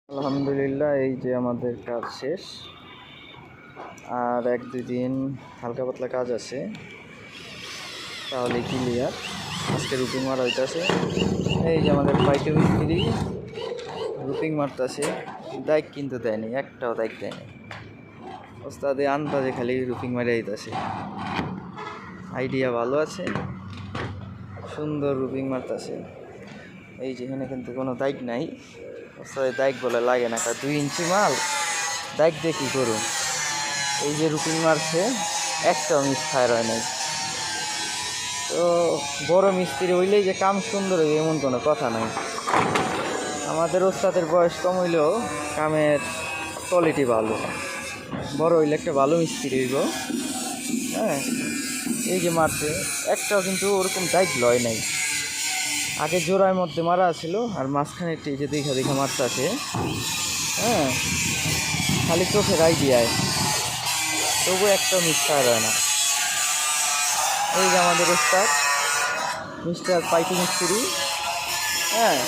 আলহামদুলিল্লাহ, এই যে আমাদের কাজ শেষ। আর 1-2 দিন হালকা পাতলা কাজ আছে, তাহলে ক্লিয়ার। আজকে রুপিং মারা হইতেছে। এই যে আমাদের পাইকারি মিস্ত্রি রুপিং মারতেছে। দায়িক কিন্তু দেয়নি, একটাও দায়িক দেয়নি। ওস্তাদে আন্দাজে খালি রুপিং মারা দিতেছে। আইডিয়া ভালো আছে, সুন্দর রুপিং মারতেছে। এই যেখানে কিন্তু কোনো দায়িক নাই। ওস্তাদের দায়িক বলে লাগে না, 2 ইঞ্চি মাল দায়িক দিয়ে কী করুন। এই যে রুপিং মারছে, একটাও মিস ফায়ার হয় নাই। তো বড় মিস্ত্রি হইলেই যে কাম সুন্দর হইবে এমন কোনো কথা নাই। আমাদের ওস্তাদের বয়স কম হইলেও কামের কোয়ালিটি ভালো। বড় হইলে একটা ভালো মিস্ত্রি হইব। হ্যাঁ, এই যে মারছে, একটাও কিন্তু ওরকম দায়িক লয় নাই। আগে জোড়ার মধ্যে মারা ছিল, আর মাঝখানে একটি যে দেখা দেখা মারতে আছে। হ্যাঁ, খালি চোখের আইডিয়ায়, তবু একটা মিস ফায়ার হয় না। এই যে আমাদের ওস্তাদ মিস্টার পাইকি মিস্ত্রি, হ্যাঁ,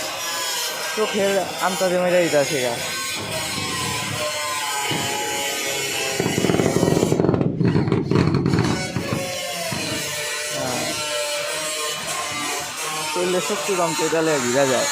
চোখের আন্তাজে মেরে দিতে আছে গা। হ্যাঁ, শরীরে শক্তি কম তো এটা ভিজা যায়।